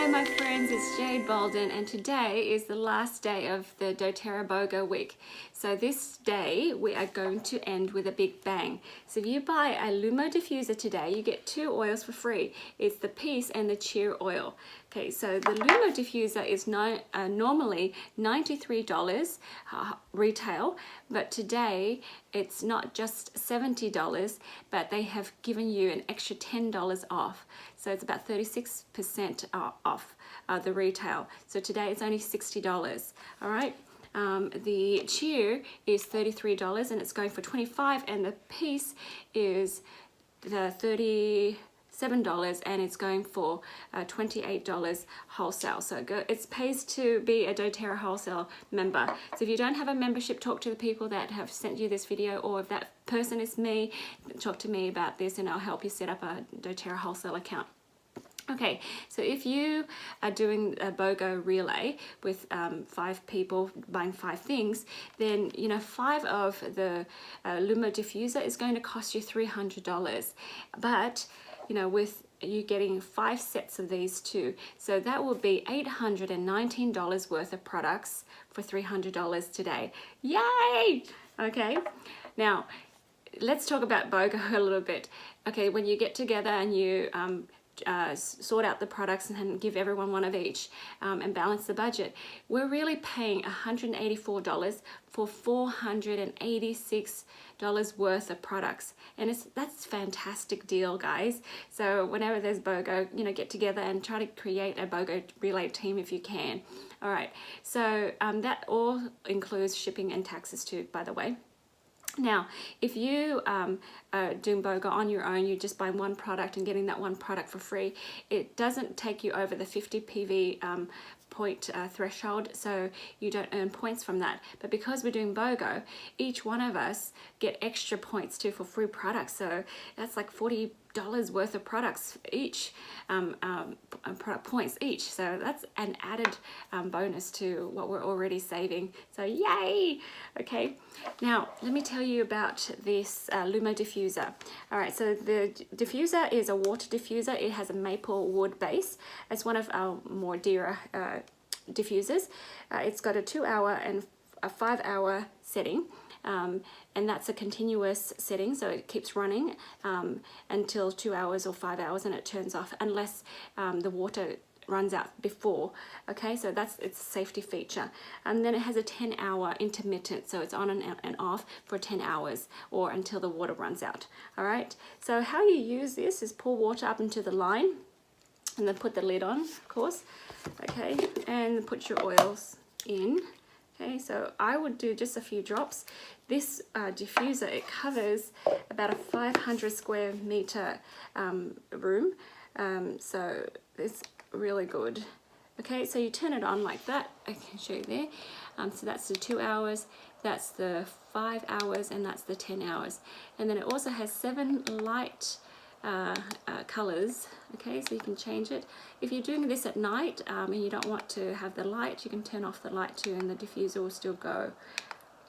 Hi my friends, it's Jade Bolden and today is the last day of the doTERRA BOGO week. So this day we are going to end with a big bang. So if you buy a Lumo Diffuser today, you get 2 oils for free. It's the Peace and the Cheer oil. Okay, so the Lumo Diffuser is normally $93 retail, but today it's not just $70, but they have given you an extra $10 off. So it's about 36% off the retail. So today it's only $60, all right? The Cheer is $33 and it's going for $25, and the Peace is the $37 and it's going for $28 wholesale. So it pays to be a doTERRA wholesale member. So if you don't have a membership, talk to the people that have sent you this video, or if that person is me, talk to me about this and I'll help you set up a doTERRA wholesale account. Okay, so if you are doing a BOGO relay with 5 people buying 5 things, then 5 of the Lumo Diffuser is going to cost you $300. But with you getting 5 sets of these too, so that will be $819 worth of products for $300 today. Yay! Okay, now let's talk about BOGO a little bit. Okay, when you get together and you sort out the products and give everyone one of each and balance the budget, we're really paying $184 for $486 worth of products, and that's a fantastic deal, guys. So whenever there's BOGO, get together and try to create a BOGO relay team if you can. All right, so that all includes shipping and taxes too, by the way. Now, if you are doing BOGO on your own, you're just buying one product and getting that one product for free, it doesn't take you over the 50 PV point threshold, so you don't earn points from that. But because we're doing BOGO, each one of us get extra points too for free products. So that's like $40 worth of products each, product points each. So that's an added bonus to what we're already saving. So yay! Okay, now let me tell you about this Lumo Diffuser. All right, so the diffuser is a water diffuser. It has a maple wood base. It's one of our more dearer diffusers. It's got a 2-hour and a 5-hour setting. And that's a continuous setting, so it keeps running until 2 hours or 5 hours and it turns off unless the water runs out before. Okay, so it's a safety feature. And then it has a 10-hour intermittent, so it's on and off for 10 hours or until the water runs out. All right, so how you use this is pour water up into the line and then put the lid on, of course. Okay, and put your oils in. Okay, so I would do just a few drops. This diffuser, it covers about a 500 square meter room, so it's really good. Okay, so you turn it on like that. I can show you there. So that's the 2 hours, that's the 5 hours, and that's the 10 hours. And then it also has 7 light colors. Okay, so you can change it. If you're doing this at night and you don't want to have the light, you can turn off the light too and the diffuser will still go.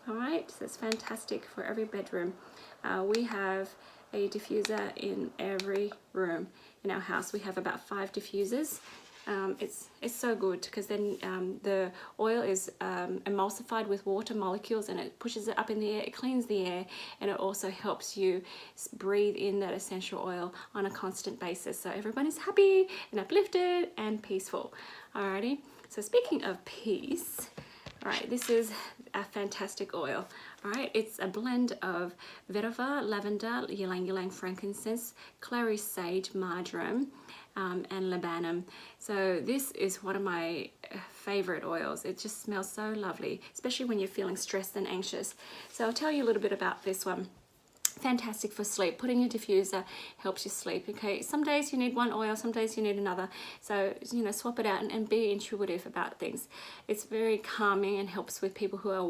All right, so it's fantastic for every bedroom. We have a diffuser in every room in our house. We have about 5 diffusers. It's so good because then the oil is emulsified with water molecules and it pushes it up in the air, it cleans the air, and it also helps you breathe in that essential oil on a constant basis. So everyone is happy and uplifted and peaceful. Alrighty, so speaking of peace, all right, this is a fantastic oil. All right, it's a blend of vetiver, lavender, ylang ylang frankincense, clary sage, marjoram, and labanum. So this is one of my favorite oils. It just smells so lovely, especially when you're feeling stressed and anxious. So I'll tell you a little bit about this one. Fantastic for sleep. Putting your diffuser helps you sleep. Okay, some days you need one oil, some days you need another, so swap it out and be intuitive about things. It's very calming and helps with people who are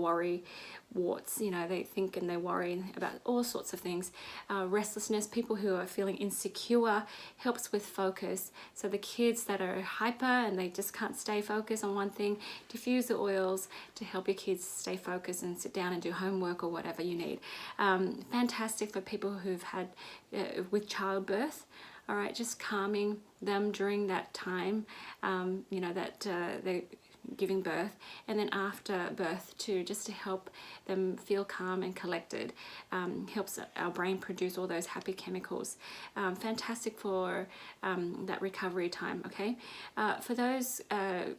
warts. They think and they worry about all sorts of things. Restlessness, people who are feeling insecure, helps with focus. So the kids that are hyper and they just can't stay focused on one thing, diffuse the oils to help your kids stay focused and sit down and do homework or whatever you need. Fantastic for people who've had with childbirth. all right, just calming them during that time, you know, that they're giving birth, and then after birth too, just to help them feel calm and collected. Helps our brain produce all those happy chemicals. Fantastic for that recovery time, okay? For those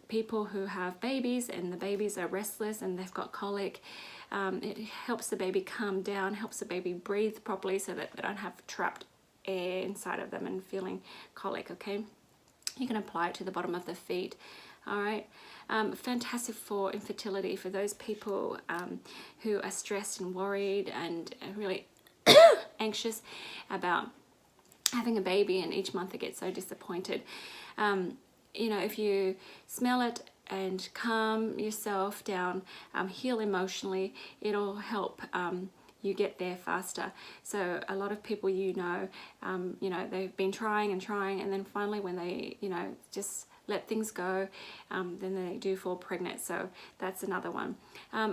people who have babies and the babies are restless and they've got colic, it helps the baby calm down, helps the baby breathe properly so that they don't have trapped air inside of them and feeling colic, okay? You can apply it to the bottom of the feet. All right, fantastic for infertility, for those people who are stressed and worried and really anxious about having a baby, and each month they get so disappointed. You know, if you smell it and calm yourself down, heal emotionally, it'll help you get there faster. So a lot of people, you know, they've been trying and trying, and then finally when they, you know, just let things go, then they do fall pregnant. So that's another one.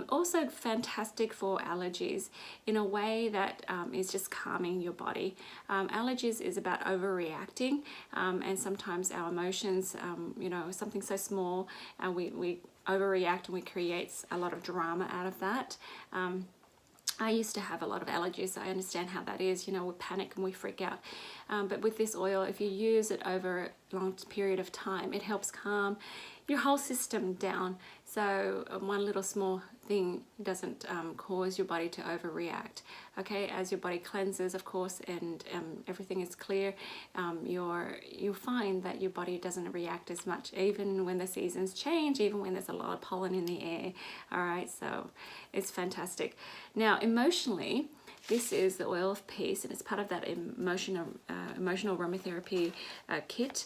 Also fantastic for allergies in a way that is just calming your body. Allergies is about overreacting, and sometimes our emotions, you know, something so small, we overreact and we create a lot of drama out of that. I used to have a lot of allergies, so I understand how that is. You know, we panic and we freak out. But with this oil, if you use it over a long period of time, it helps calm your whole system down. So one little small thing doesn't cause your body to overreact. Okay, as your body cleanses, of course, and everything is clear, you'll find that your body doesn't react as much, even when the seasons change, even when there's a lot of pollen in the air. All right, so it's fantastic. Now, emotionally, this is the oil of peace, and it's part of that emotional aromatherapy kit.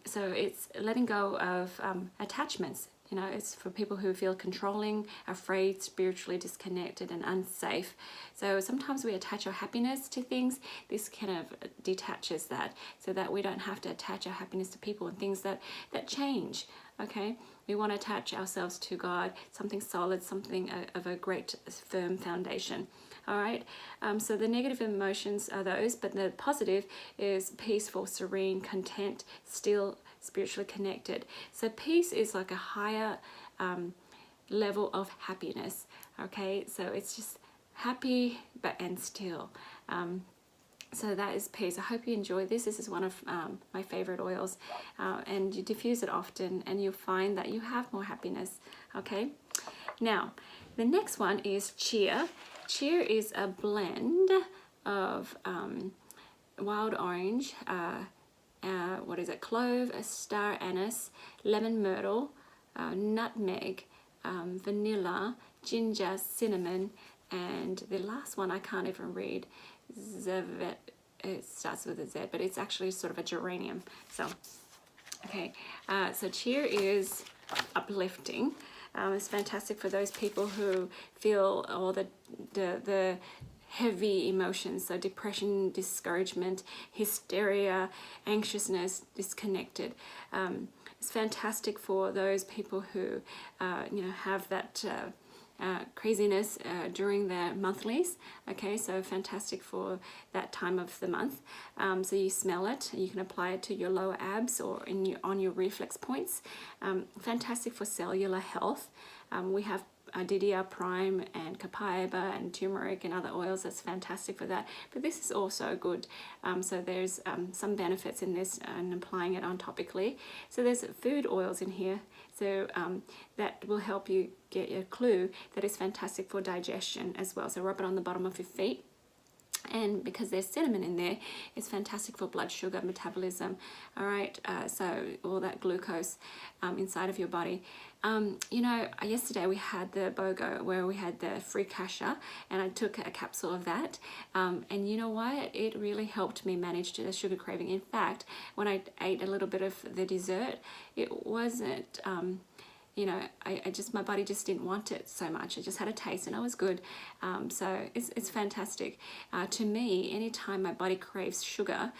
So it's letting go of attachments. You know, it's for people who feel controlling, afraid, spiritually disconnected, and unsafe. So sometimes we attach our happiness to things. This kind of detaches that, so that we don't have to attach our happiness to people and things that change. Okay, we want to attach ourselves to God, something solid, something of a great firm foundation. All right, so the negative emotions are those, but the positive is peaceful, serene, content, still, spiritually connected. So peace is like a higher level of happiness. Okay, so it's just happy and still. So that is peace. I hope you enjoy this. This is one of my favorite oils, and you diffuse it often and you'll find that you have more happiness. Okay, now the next one is cheer. Cheer is a blend of wild orange, what is it, clove, star anise, lemon myrtle, nutmeg, vanilla, ginger, cinnamon, and the last one I can't even read, zevet. It starts with a Z, but it's actually sort of a geranium. So, okay, so cheer is uplifting. It's fantastic for those people who feel all the heavy emotions, so depression, discouragement, hysteria, anxiousness, disconnected. It's fantastic for those people who you know, have that craziness during their monthlies. Okay, so fantastic for that time of the month. So you smell it, you can apply it to your lower abs or on your reflex points. Fantastic for cellular health. We have Didia Prime and Copaiba and turmeric and other oils. That's fantastic for that, but this is also good. So there's some benefits in this and applying it on topically. So there's food oils in here, so that will help you get a clue that is fantastic for digestion as well. So rub it on the bottom of your feet. And because there's cinnamon in there, it's fantastic for blood sugar metabolism. All right, so all that glucose inside of your body. You know, yesterday we had the BOGO where we had the free kasha, and I took a capsule of that. And you know what? It really helped me manage the sugar craving. In fact, when I ate a little bit of the dessert, it wasn't you know, I just, my body just didn't want it so much. I just had a taste and I was good. So it's fantastic. To me, anytime my body craves sugar,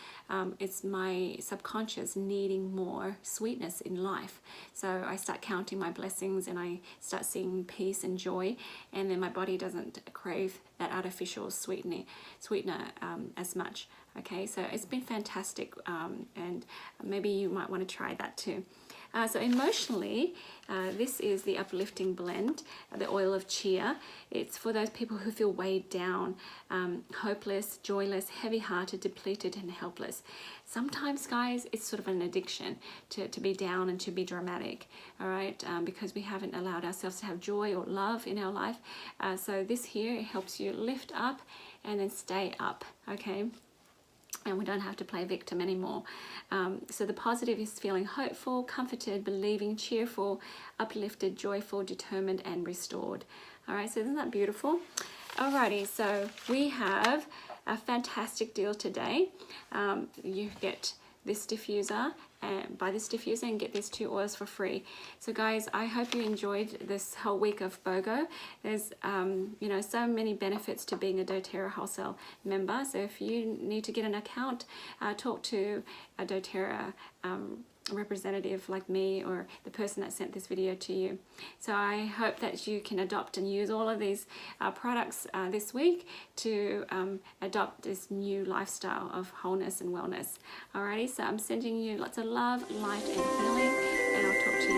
it's my subconscious needing more sweetness in life. So I start counting my blessings and I start seeing peace and joy, and then my body doesn't crave that artificial sweetener as much. Okay, so it's been fantastic, and maybe you might want to try that too. So emotionally, this is the uplifting blend, the oil of chia. It's for those people who feel weighed down, hopeless, joyless, heavy-hearted, depleted, and helpless. Sometimes, guys, it's sort of an addiction to be down and to be dramatic, all right, because we haven't allowed ourselves to have joy or love in our life. So this here helps you lift up and then stay up, okay? And we don't have to play victim anymore. So the positive is feeling hopeful, comforted, believing, cheerful, uplifted, joyful, determined, and restored. All right, so isn't that beautiful? Alrighty, so we have a fantastic deal today. You get this diffuser, and buy this diffuser and get these 2 oils for free. So guys, I hope you enjoyed this whole week of BOGO. There's you know, so many benefits to being a doTERRA wholesale member. So if you need to get an account, talk to a doTERRA representative like me or the person that sent this video to you. So I hope that you can adopt and use all of these products this week to adopt this new lifestyle of wholeness and wellness. Alrighty, so I'm sending you lots of love, light, and healing, and I'll talk to you